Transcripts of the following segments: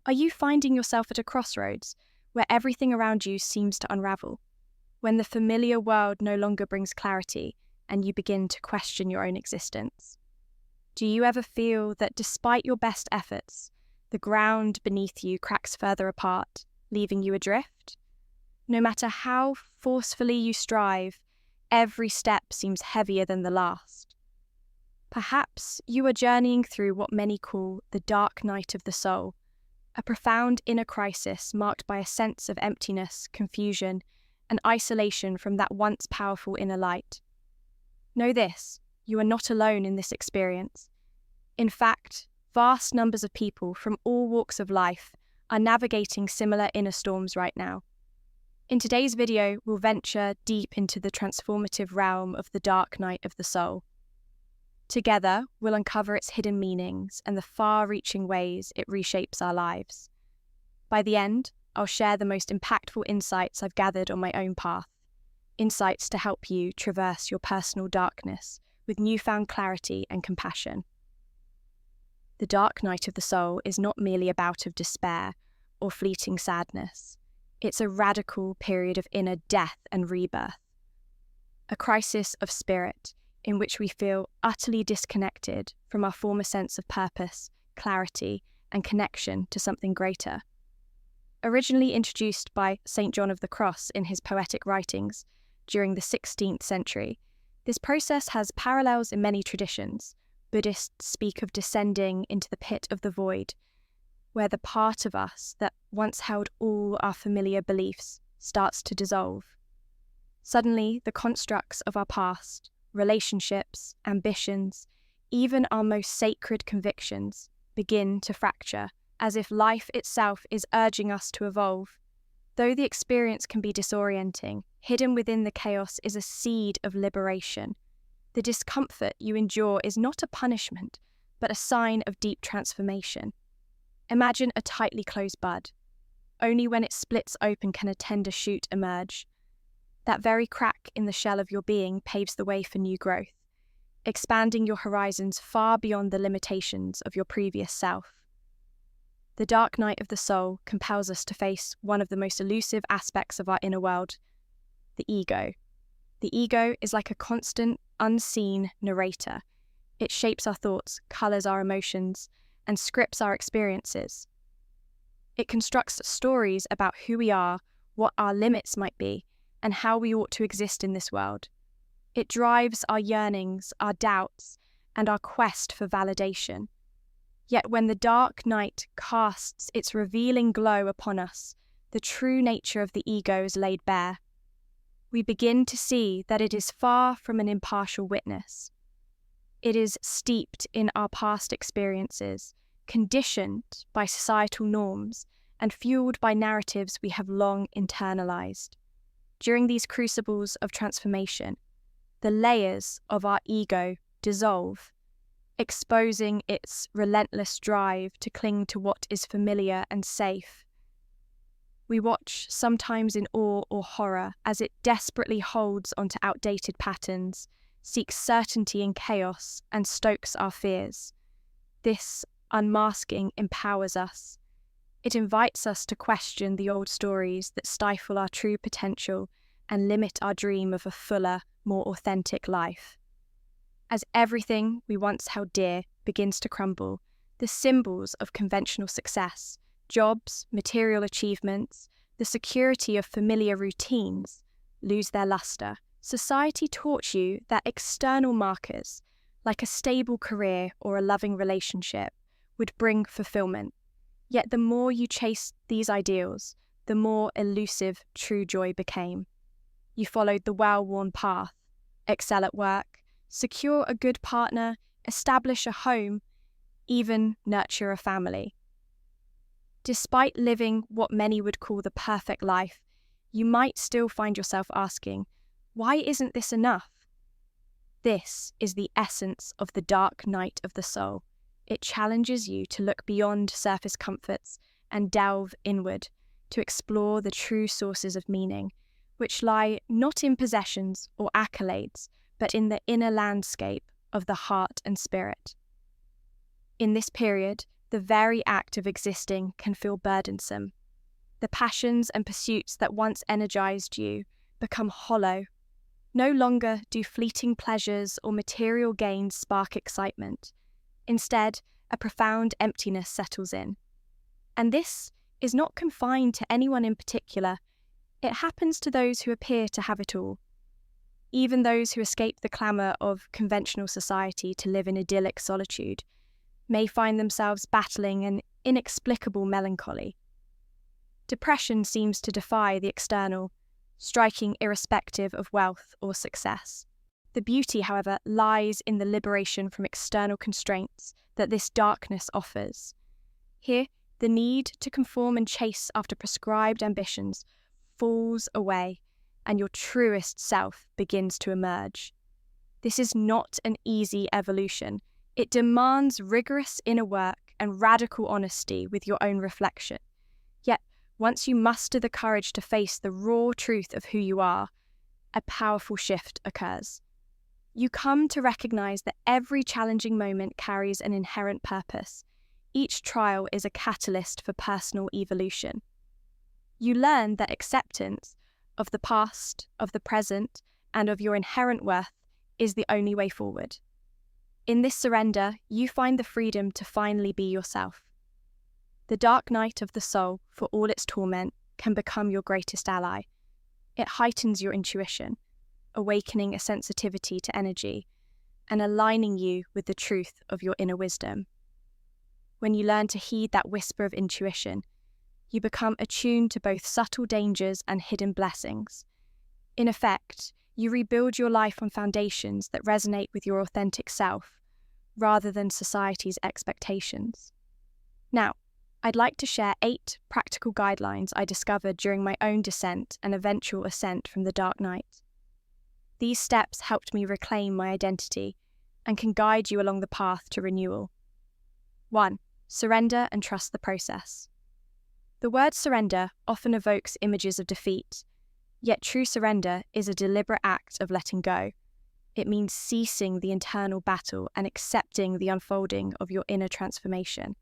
Are you finding yourself at a crossroads where everything around you seems to unravel? When the familiar world no longer brings clarity and you begin to question your own existence? Do you ever feel that despite your best efforts, the ground beneath you cracks further apart, leaving you adrift? No matter how forcefully you strive, every step seems heavier than the last. Perhaps you are journeying through what many call the dark night of the soul, a profound inner crisis marked by a sense of emptiness, confusion, and isolation from that once powerful inner light. Know this, you are not alone in this experience. In fact, vast numbers of people from all walks of life are navigating similar inner storms right now. In today's video, we'll venture deep into the transformative realm of the dark night of the soul. Together, we'll uncover its hidden meanings and the far-reaching ways it reshapes our lives. By the end, I'll share the most impactful insights I've gathered on my own path, insights to help you traverse your personal darkness with newfound clarity and compassion. The dark night of the soul is not merely a bout of despair or fleeting sadness. It's a radical period of inner death and rebirth, a crisis of spirit in which we feel utterly disconnected from our former sense of purpose, clarity, and connection to something greater. Originally introduced by St. John of the Cross in his poetic writings during the 16th century, this process has parallels in many traditions. Buddhists speak of descending into the pit of the void, where the part of us that once held all our familiar beliefs starts to dissolve. Suddenly, the constructs of our past, relationships, ambitions, even our most sacred convictions begin to fracture, as if life itself is urging us to evolve. Though the experience can be disorienting, hidden within the chaos is a seed of liberation. The discomfort you endure is not a punishment, but a sign of deep transformation. Imagine a tightly closed bud. Only when it splits open can a tender shoot emerge. That very crack in the shell of your being paves the way for new growth, expanding your horizons far beyond the limitations of your previous self. The dark night of the soul compels us to face one of the most elusive aspects of our inner world, the ego. The ego is like a constant, unseen narrator. It shapes our thoughts, colours our emotions, and scripts our experiences. It constructs stories about who we are, what our limits might be, and how we ought to exist in this world. It drives our yearnings, our doubts, and our quest for validation. Yet when the dark night casts its revealing glow upon us, the true nature of the ego is laid bare. We begin to see that it is far from an impartial witness. It is steeped in our past experiences, conditioned by societal norms, and fueled by narratives we have long internalized. During these crucibles of transformation, the layers of our ego dissolve, exposing its relentless drive to cling to what is familiar and safe. We watch, sometimes in awe or horror, as it desperately holds onto outdated patterns, seeks certainty in chaos, and stokes our fears. This unmasking empowers us. It invites us to question the old stories that stifle our true potential and limit our dream of a fuller, more authentic life. As everything we once held dear begins to crumble, the symbols of conventional success, jobs, material achievements, the security of familiar routines, lose their luster. Society taught you that external markers, like a stable career or a loving relationship, would bring fulfillment. Yet the more you chased these ideals, the more elusive true joy became. You followed the well-worn path, excel at work, secure a good partner, establish a home, even nurture a family. Despite living what many would call the perfect life, you might still find yourself asking, why isn't this enough? This is the essence of the dark night of the soul. It challenges you to look beyond surface comforts and delve inward to explore the true sources of meaning, which lie not in possessions or accolades, but in the inner landscape of the heart and spirit. In this period, the very act of existing can feel burdensome. The passions and pursuits that once energized you become hollow. No longer do fleeting pleasures or material gains spark excitement. Instead, a profound emptiness settles in. And this is not confined to anyone in particular. It happens to those who appear to have it all. Even those who escape the clamour of conventional society to live in idyllic solitude may find themselves battling an inexplicable melancholy. Depression seems to defy the external, striking irrespective of wealth or success. The beauty, however, lies in the liberation from external constraints that this darkness offers. Here, the need to conform and chase after prescribed ambitions falls away, and your truest self begins to emerge. This is not an easy evolution. It demands rigorous inner work and radical honesty with your own reflection. Yet, once you muster the courage to face the raw truth of who you are, a powerful shift occurs. You come to recognize that every challenging moment carries an inherent purpose. Each trial is a catalyst for personal evolution. You learn that acceptance of the past, of the present, and of your inherent worth is the only way forward. In this surrender, you find the freedom to finally be yourself. The dark night of the soul, for all its torment, can become your greatest ally. It heightens your intuition, awakening a sensitivity to energy, and aligning you with the truth of your inner wisdom. When you learn to heed that whisper of intuition, you become attuned to both subtle dangers and hidden blessings. In effect, you rebuild your life on foundations that resonate with your authentic self, rather than society's expectations. Now, I'd like to share 8 practical guidelines I discovered during my own descent and eventual ascent from the dark night. These steps helped me reclaim my identity and can guide you along the path to renewal. 1. Surrender and trust the process. The word surrender often evokes images of defeat, yet true surrender is a deliberate act of letting go. It means ceasing the internal battle and accepting the unfolding of your inner transformation.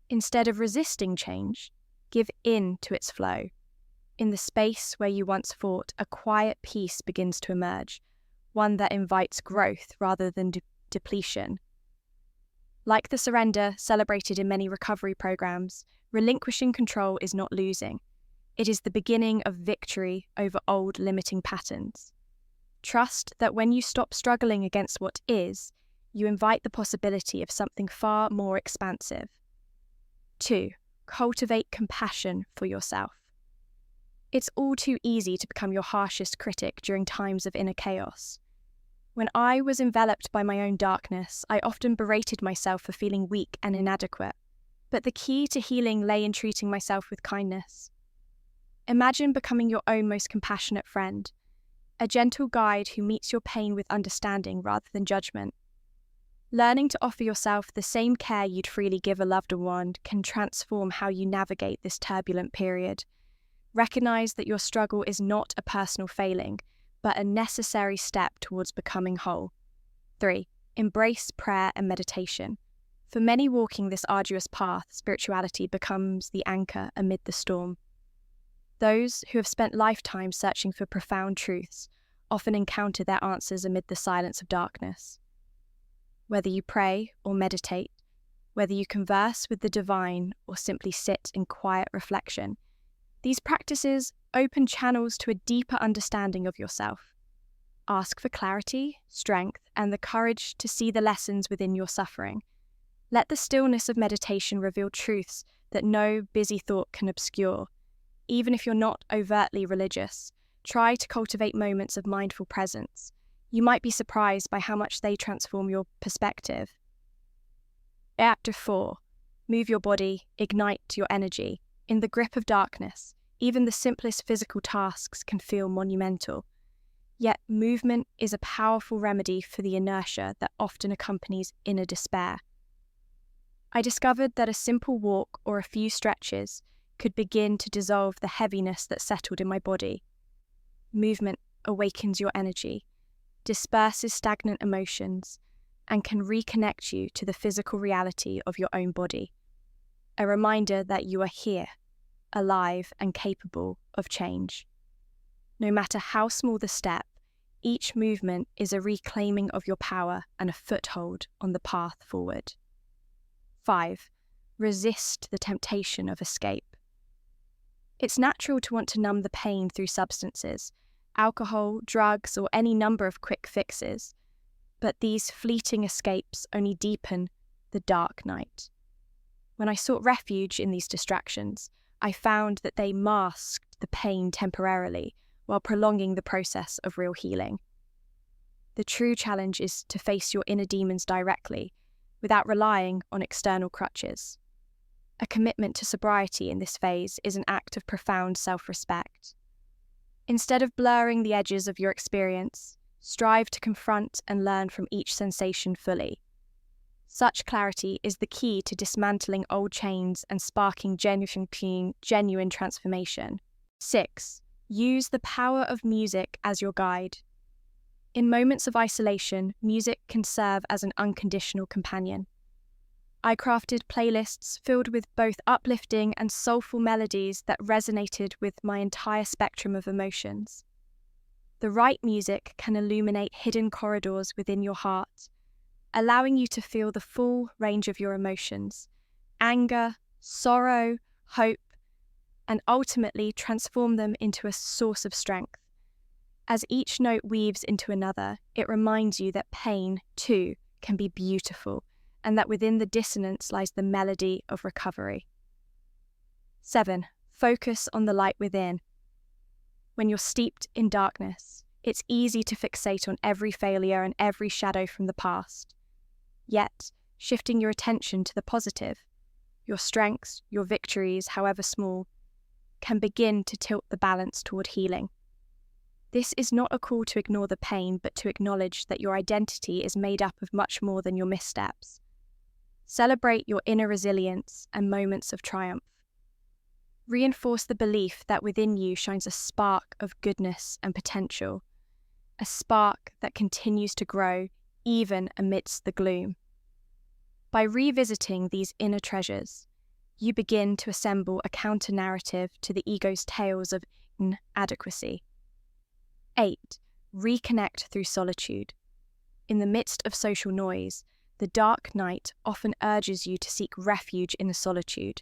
Instead of resisting change, give in to its flow. In the space where you once fought, a quiet peace begins to emerge, one that invites growth rather than depletion. Like the surrender celebrated in many recovery programs, relinquishing control is not losing. It is the beginning of victory over old limiting patterns. Trust that when you stop struggling against what is, you invite the possibility of something far more expansive. 2. Cultivate compassion for yourself. It's all too easy to become your harshest critic during times of inner chaos. When I was enveloped by my own darkness, I often berated myself for feeling weak and inadequate. But the key to healing lay in treating myself with kindness. Imagine becoming your own most compassionate friend, a gentle guide who meets your pain with understanding rather than judgment. Learning to offer yourself the same care you'd freely give a loved one can transform how you navigate this turbulent period. Recognize that your struggle is not a personal failing, but a necessary step towards becoming whole. 3. Embrace prayer and meditation. For many walking this arduous path, spirituality becomes the anchor amid the storm. Those who have spent lifetimes searching for profound truths often encounter their answers amid the silence of darkness. Whether you pray or meditate, whether you converse with the divine or simply sit in quiet reflection, these practices open channels to a deeper understanding of yourself. Ask for clarity, strength, and the courage to see the lessons within your suffering. Let the stillness of meditation reveal truths that no busy thought can obscure. Even if you're not overtly religious, try to cultivate moments of mindful presence. You might be surprised by how much they transform your perspective. Chapter 4. Move your body, ignite your energy. In the grip of darkness, even the simplest physical tasks can feel monumental. Yet movement is a powerful remedy for the inertia that often accompanies inner despair. I discovered that a simple walk or a few stretches could begin to dissolve the heaviness that settled in my body. Movement awakens your energy, disperses stagnant emotions, and can reconnect you to the physical reality of your own body. A reminder that you are here, alive and capable of change. No matter how small the step, each movement is a reclaiming of your power and a foothold on the path forward. 5. Resist the temptation of escape. It's natural to want to numb the pain through substances, alcohol, drugs, or any number of quick fixes, but these fleeting escapes only deepen the dark night. When I sought refuge in these distractions, I found that they masked the pain temporarily while prolonging the process of real healing. The true challenge is to face your inner demons directly, without relying on external crutches. A commitment to sobriety in this phase is an act of profound self-respect. Instead of blurring the edges of your experience, strive to confront and learn from each sensation fully. Such clarity is the key to dismantling old chains and sparking genuine transformation. 6. Use the power of music as your guide. In moments of isolation, music can serve as an unconditional companion. I crafted playlists filled with both uplifting and soulful melodies that resonated with my entire spectrum of emotions. The right music can illuminate hidden corridors within your heart, allowing you to feel the full range of your emotions: anger, sorrow, hope, and ultimately transform them into a source of strength. As each note weaves into another, it reminds you that pain, too, can be beautiful, and that within the dissonance lies the melody of recovery. 7. Focus on the light within. When you're steeped in darkness, it's easy to fixate on every failure and every shadow from the past. Yet, shifting your attention to the positive, your strengths, your victories, however small, can begin to tilt the balance toward healing. This is not a call to ignore the pain, but to acknowledge that your identity is made up of much more than your missteps. Celebrate your inner resilience and moments of triumph. Reinforce the belief that within you shines a spark of goodness and potential, a spark that continues to grow even amidst the gloom. By revisiting these inner treasures, you begin to assemble a counter-narrative to the ego's tales of inadequacy. 8. Reconnect through solitude. In the midst of social noise, the dark night often urges you to seek refuge in the solitude.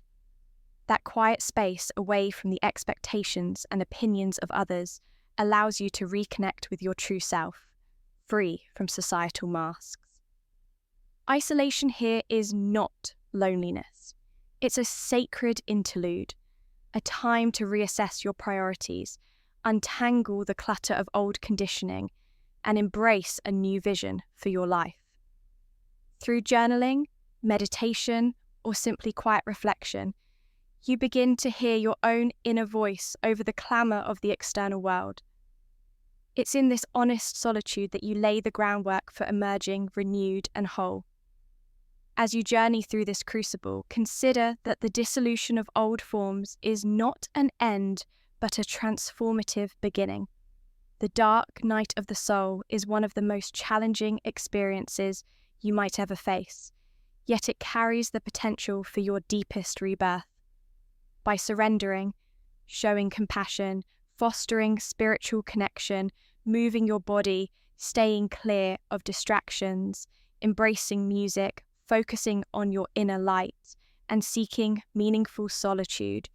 That quiet space away from the expectations and opinions of others allows you to reconnect with your true self, free from societal masks. Isolation here is not loneliness. It's a sacred interlude, a time to reassess your priorities, untangle the clutter of old conditioning, and embrace a new vision for your life. Through journaling, meditation, or simply quiet reflection, you begin to hear your own inner voice over the clamour of the external world. It's in this honest solitude that you lay the groundwork for emerging renewed and whole. As you journey through this crucible, consider that the dissolution of old forms is not an end, but a transformative beginning. The dark night of the soul is one of the most challenging experiences you might ever face, yet it carries the potential for your deepest rebirth. By surrendering, showing compassion, fostering spiritual connection, moving your body, staying clear of distractions, embracing music, focusing on your inner light, and seeking meaningful solitude,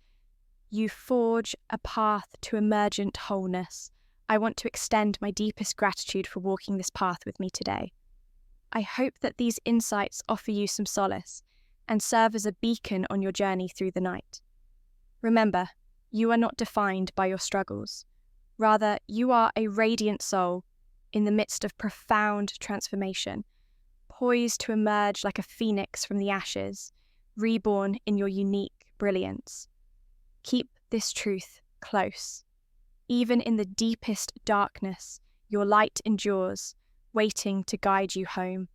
you forge a path to emergent wholeness. I want to extend my deepest gratitude for walking this path with me today. I hope that these insights offer you some solace and serve as a beacon on your journey through the night. Remember, you are not defined by your struggles. Rather, you are a radiant soul in the midst of profound transformation, poised to emerge like a phoenix from the ashes, reborn in your unique brilliance. Keep this truth close. Even in the deepest darkness, your light endures, waiting to guide you home.